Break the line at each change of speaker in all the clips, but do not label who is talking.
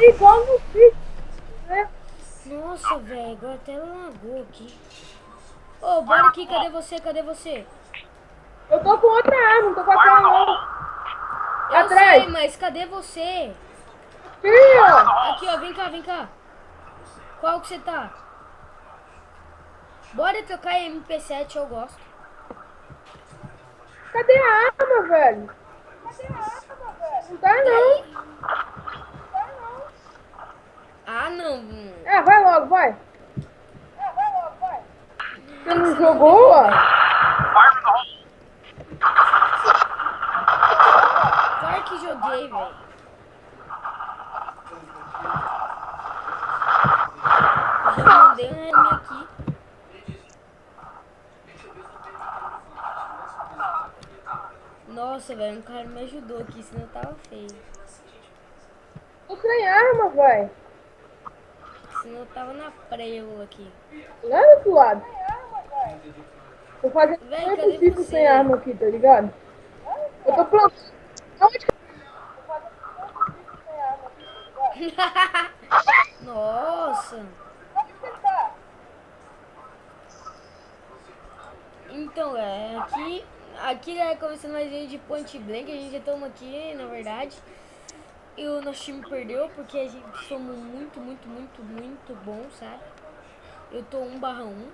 igual no vídeo, né?
Nossa, velho, agora até lagou aqui. Ô, bora aqui, cadê você? Cadê você?
Eu tô com outra arma, não tô com aquela não.
Eu
Atrás.
sei, mas cadê você?
Aqui, ó.
Aqui, ó, vem cá, vem cá. Qual que você tá? Bora trocar MP7, eu gosto.
Cadê a arma, velho? Não tá não.
Daí. Ah, não.
Ah, vai logo, vai. Você não jogou,
Derrubou,
ó?
velho. Claro que joguei, velho. Já mandei um M aqui. Nossa, velho, um cara me ajudou aqui, senão tava feio.
Tô sem arma, velho.
Senão eu tava na prela aqui.
Lá do outro lado. Tô fazendo
Véi,
tudo
cadê
possível
você?
sem arma aqui, tá ligado? Eu tô plantando. Aonde que...
Nossa. Então, aqui é começando mais vídeo de Point Blank. A gente já estamos aqui, na verdade. E o nosso time perdeu porque a gente somos muito bom, sabe? Eu tô 1/1.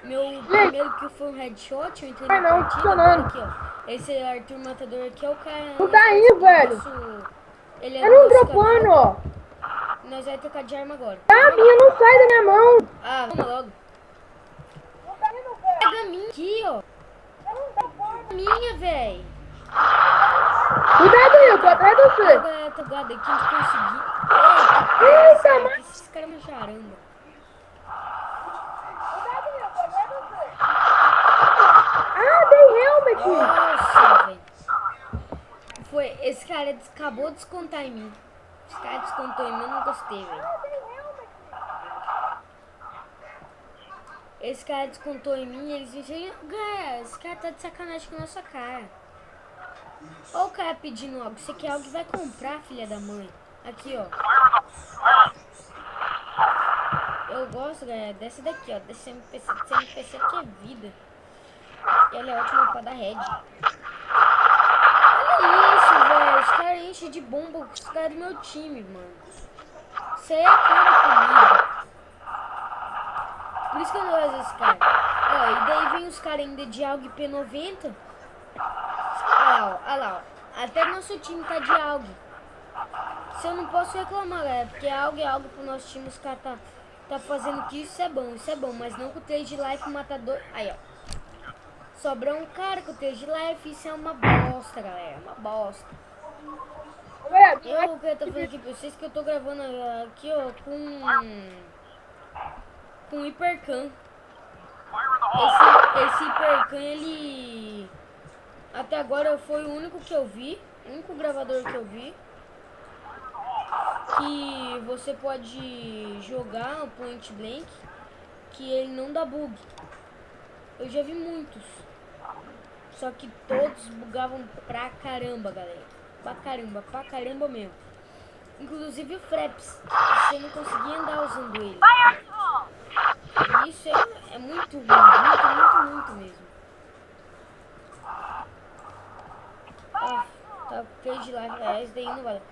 Meu primeiro kill foi um headshot, eu entrei na
Não,
partida,
funcionando.
agora aqui, ó. Esse Arthur Matador aqui é o cara...
Não tá aí, velho.
Ele é
Tá
do
não
nosso
dropando,
canal.
ó.
Nós vamos trocar de arma agora.
Tá, a minha não sai da minha mão.
Ah, vamos logo. Pega a minha aqui, ó. Minha, véi.
Cuidado aí, eu tô atrás de você.
Agora tá gado aqui, a gente conseguir.
Eita, mas...
Esses caras me charamba.
Ah, dei helmet.
Nossa, velho. Esse cara acabou de descontar em mim. Esse cara descontou em mim, eu não gostei, velho. Esse cara descontou em mim, eles disseram, esse cara tá de sacanagem com a nossa cara. Olha o cara pedindo algo. Você quer algo, vai comprar, filha da mãe. Aqui, ó. Eu gosto, galera, dessa daqui, ó. Desse MPC. Desse MPC aqui é vida. E ela é ótima pra dar head. Olha isso, velho. Os caras enchem de bomba com os caras do meu time, mano. Isso aí acaba comigo. Por isso que eu não gosto desse cara. Ó, e daí vem os caras ainda de AUG P90. Olha lá, ó. Até nosso time tá de AUG. Se eu não posso reclamar, galera, porque AUG é algo pro nosso time. Os caras tá fazendo que isso é bom, mas não com o 3 de life matador. Aí, ó. Sobra um cara com 3 de life, isso é uma bosta, galera, uma bosta. Eu quero falando aqui pra vocês que eu tô gravando aqui, ó, com Hipercan. Esse Hipercan, ele... Até agora foi o único que eu vi, o único gravador que eu vi. Que você pode jogar o Point Blank, que ele não dá bug. Eu já vi muitos. Só que todos bugavam pra caramba, galera. Pra caramba mesmo. Inclusive o Fraps. Você não conseguia andar usando ele. E isso é muito ruim. Muito mesmo. Ah, tá 3 de live. Esse daí não vale.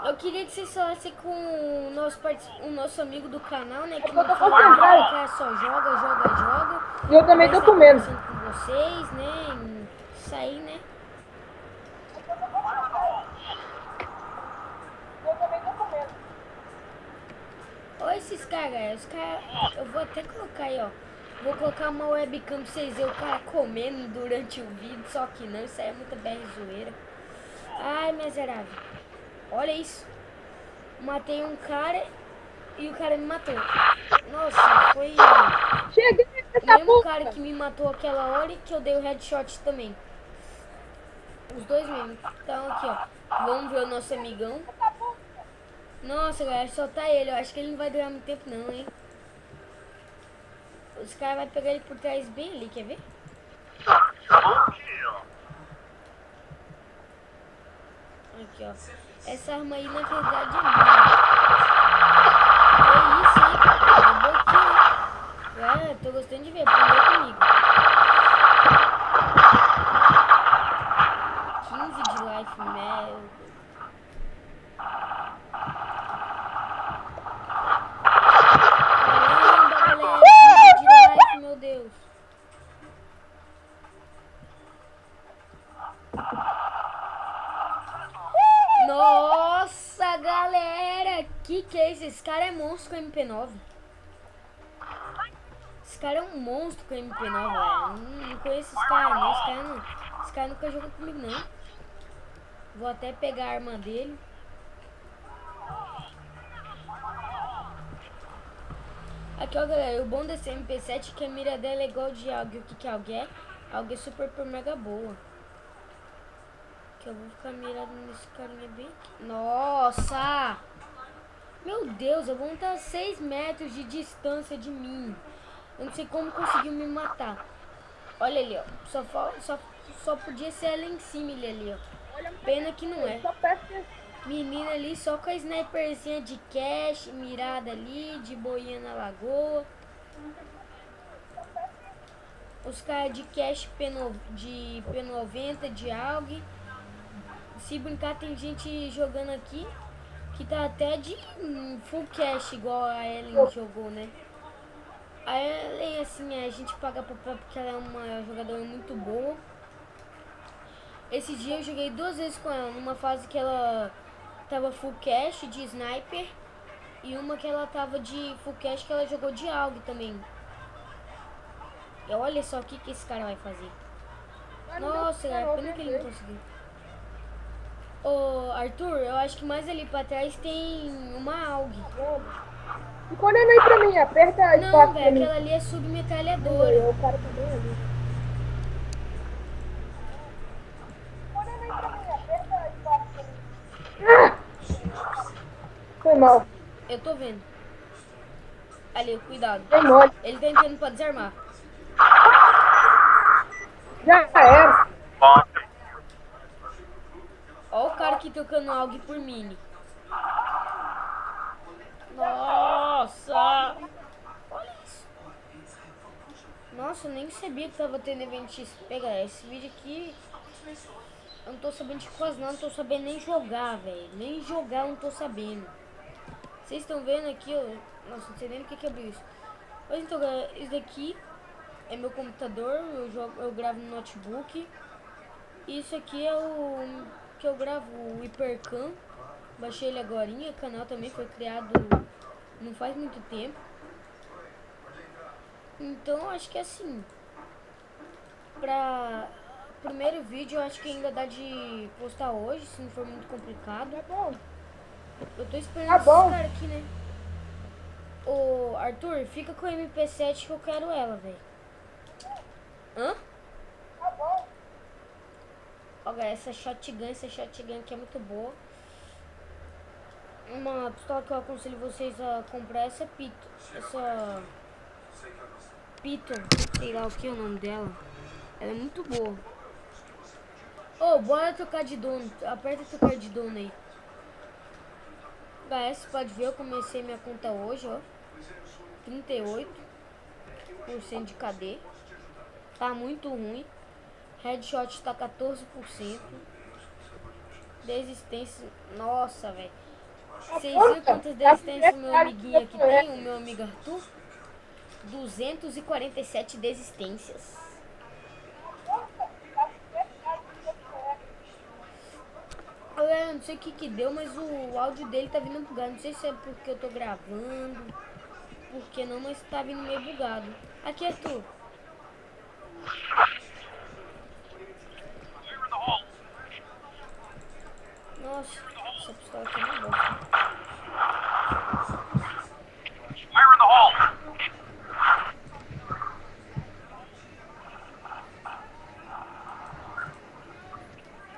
Eu queria que vocês falassem com o nosso amigo do canal, né? Que não fala nada, o cara só joga.
E eu também tô comendo.
Com vocês, né? Isso aí, né? Olha esses caras, eu vou até colocar aí, ó. Vou colocar uma webcam pra vocês verem o cara comendo durante o vídeo, só que não, isso aí é muita BR zoeira. Ai, miserável. Olha isso. Matei um cara e o cara me matou. Nossa, foi
Cheguei
o mesmo cara que me matou aquela hora e que eu dei o headshot também. Os dois mesmo. Então aqui, ó. Vamos ver o nosso amigão. Nossa, galera, só tá ele. Eu acho que ele não vai durar muito tempo não, hein. Os caras vão pegar ele por trás bem ali, quer ver? Aqui, ó. Essa arma aí, na verdade, é minha. Que isso, hein? Roubou aqui, né? Tô gostando de ver. Aprendeu comigo. 15 de life, meu Deus. Caramba, galera. 15 de life, meu Deus. Nossa, galera. Que é isso? Esse cara é monstro com MP9. Esse cara é um monstro com MP9, velho. Não conheço esse cara, não. Esse cara nunca jogou comigo, não. Vou até pegar a arma dele. Aqui, ó, galera. O bom desse MP7 é que a mira dela é igual de AUG. O que é AUG é? AUG é super mega boa. Aqui, eu vou ficar mirado nesse carinha bem aqui. Nossa! Meu Deus, eu vou estar a 6 metros de distância de mim. Eu não sei como conseguiu me matar. Olha ali, ó. Só podia ser ela em cima, ele ali, ó. Pena que não é.
Só peço que...
Menina ali só com a sniperzinha de cash, mirada ali, de boinha na lagoa. Os caras de cash de P90, de AUG. Se brincar, tem gente jogando aqui que tá até de full cash, igual a Ellen jogou, né? A Ellen, assim, a gente paga pra porque ela é uma jogadora muito boa. Esse dia eu joguei 2 vezes com ela, numa fase que ela tava full cash de sniper e uma que ela tava de full cash que ela jogou de AUG também. E olha só o que esse cara vai fazer. Nossa, galera, pena que ele não conseguiu. Ô, Arthur, eu acho que mais ali pra trás tem uma AUG.
Fica olhando aí pra mim, aperta aí.
Não, velho, aquela ali é submetralhadora.
O cara tá bem ali. Olhando aí pra mim, aperta aí. Foi mal.
Eu tô vendo. Ali, cuidado.
Foi mole.
Ele tá entrando pra desarmar.
Já era.
Ó o cara aqui tocando AUG por mini. Nossa! Olha isso. Nossa, eu nem sabia que tava tendo evento XP, galera. Esse vídeo aqui eu não tô sabendo de quase nada, não tô sabendo nem jogar, velho. Nem jogar eu não tô sabendo. Vocês estão vendo aqui, eu... Nossa, não sei nem o que abriu isso. Mas então, galera, isso daqui é meu computador, eu gravo no notebook. Isso aqui é o que eu gravo o Hypercam. Baixei ele agorinha, o canal também foi criado não faz muito tempo. Então acho que assim, pra primeiro vídeo eu acho que ainda dá de postar hoje, se não for muito complicado.
Tá bom.
Eu tô esperando
Tá
esses
bom.
caras aqui, né? Ô, Arthur, fica com o MP7 que eu quero ela, velho. Hã?
Tá bom.
Ó, galera, essa shotgun aqui é muito boa. Uma pistola que eu aconselho vocês a comprar é essa Piton, sei lá o que é o nome dela. Ela é muito boa. Ô, bora trocar de dono. Aperta trocar de dono aí. Galera, você pode ver, eu comecei minha conta hoje, ó. 38% de KD. Tá muito ruim. Headshot tá 14%. Desistência. Nossa, velho. Vocês viram quantas desistências o meu amiguinho aqui tem? O meu amigo Arthur? 247 desistências. Eu não sei o que deu, mas o áudio dele tá vindo bugado. Não sei se é porque eu tô gravando, porque não, mas tá vindo meio bugado. Aqui, Arthur. Nossa, essa pistola aqui é uma bosta.
Fire in the hole!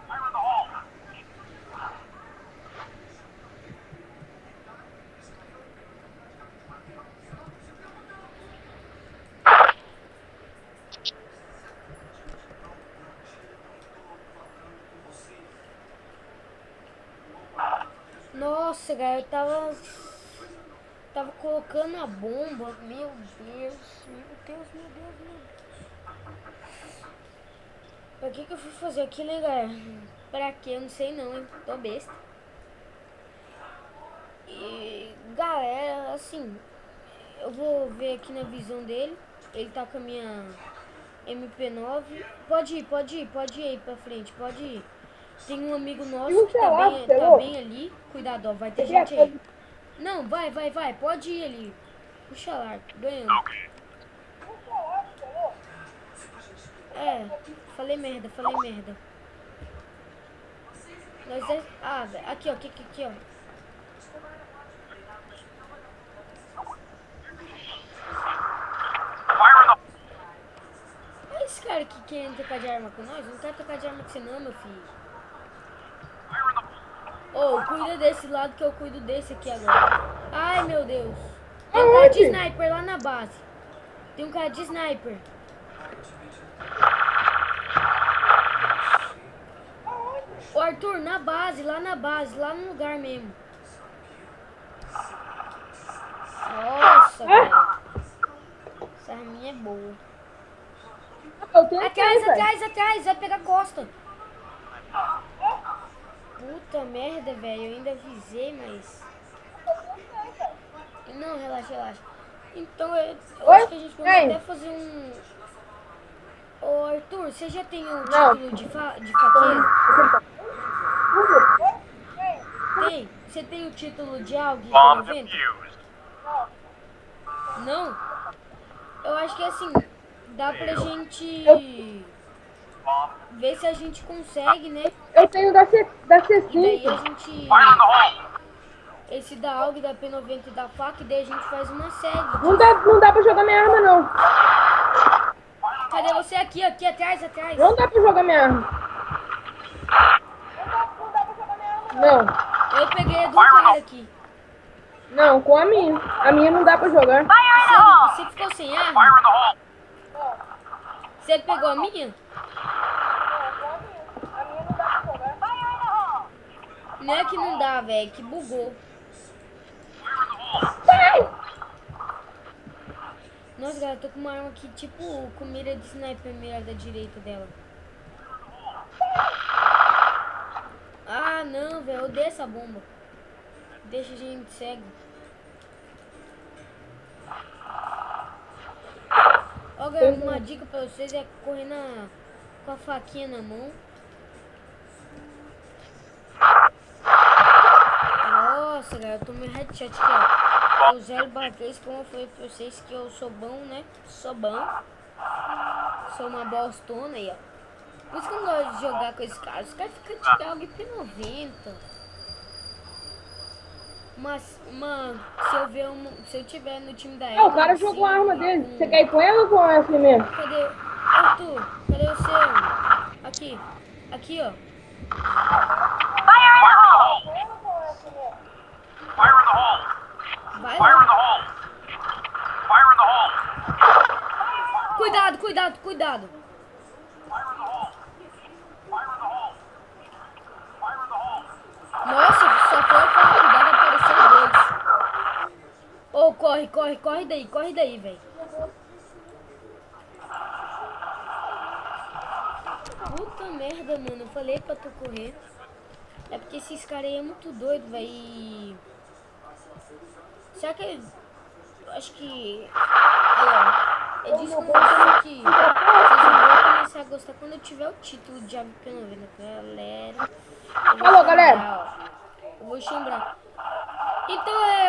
Fire in the hole!
Nossa, cara, eu tava colocando a bomba. Meu Deus, meu Deus, meu Deus, meu Deus. Pra que eu fui fazer aquilo, hein, galera? Pra quê? Eu não sei não, hein? Tô besta. E, galera, assim, eu vou ver aqui na visão dele. Ele tá com a minha MP9. Pode ir aí pra frente, pode ir. Tem um amigo nosso que tá bem ali. Cuidado, ó, vai ter gente aí. Não, vai, pode ir ali. Puxa lá, ganhando.
Okay.
É, falei merda. Ah, aqui, ó, aqui, ó.
Fire in the
Olha esse cara que querendo trocar de arma com nós. Eu não quero trocar de arma com você não, meu filho.
fire in the
Ô, cuida desse lado que eu cuido desse aqui agora. Ai, meu Deus. Tem um cara de sniper lá na base. Tem um cara de sniper. Ô, Arthur, na base, lá no lugar mesmo. Nossa, velho. Essa arminha é boa.
Eu tentei, velho.
Atrás, vai pegar a costa. Puta merda, velho, eu ainda avisei, mas... Não, relaxa. Então, eu acho que a gente pode até fazer um... Ô, Arthur, você já tem um título de faqueiro? Tem? Você tem o título de AUG
bomb
90?
defused.
Não? Eu acho que assim, dá pra gente
Bomb.
ver se a gente consegue, né?
Eu tenho da
E daí a
C5.
gente...
Fire in the hole.
Esse da AUG, da P90 e da faca, e daí a gente faz uma série.
Não dá pra jogar minha arma, não.
Cadê você? Aqui, atrás.
Não dá pra jogar minha arma. Não.
Eu peguei a do cara aqui.
Não, com a minha. A minha não dá pra jogar.
Você ficou sem
Fire
arma?
in the hole.
Você pegou a minha? Não é que não dá, velho, que bugou. Nossa, galera, eu tô com uma arma aqui, tipo, com mira de sniper, mira da direita dela. Ah, não, velho, eu odeio essa bomba. Deixa a gente cego. Ó, galera, uma dica pra vocês é correr com a faquinha na mão. Nossa, galera, eu tomei headshot aqui, ó. O 0/3, como eu falei pra vocês que eu sou bom, né? Sou uma bostona aí, ó. Por isso que eu não gosto de jogar com esses caras. Os caras ficam de AUG P90. Mas, mano, se eu tiver no time da
O cara jogou a arma dele. Você quer ir com ela ou com essa mesmo?
Cadê? Arthur, cadê você? Aqui, ó.
Fire in the hole. Fire in the hole.
Vai
Fire in
lá.
the hole. Fire in the hole.
Cuidado.
Fire in the hole. Fire in the hole. Fire in the hole.
Nossa, só foi eu falar cuidado, apareceu dois. Ô, corre daí, velho. Puta merda, mano, eu falei pra tu correr. É porque esses caras aí é muito doido, velho. Será que... Eu acho que... Aí, ó. Eu disse pra vocês que vocês vão começar a gostar quando eu tiver o título de AUG P90, galera.
Falou, galera.
Eu vou chambrar. Então é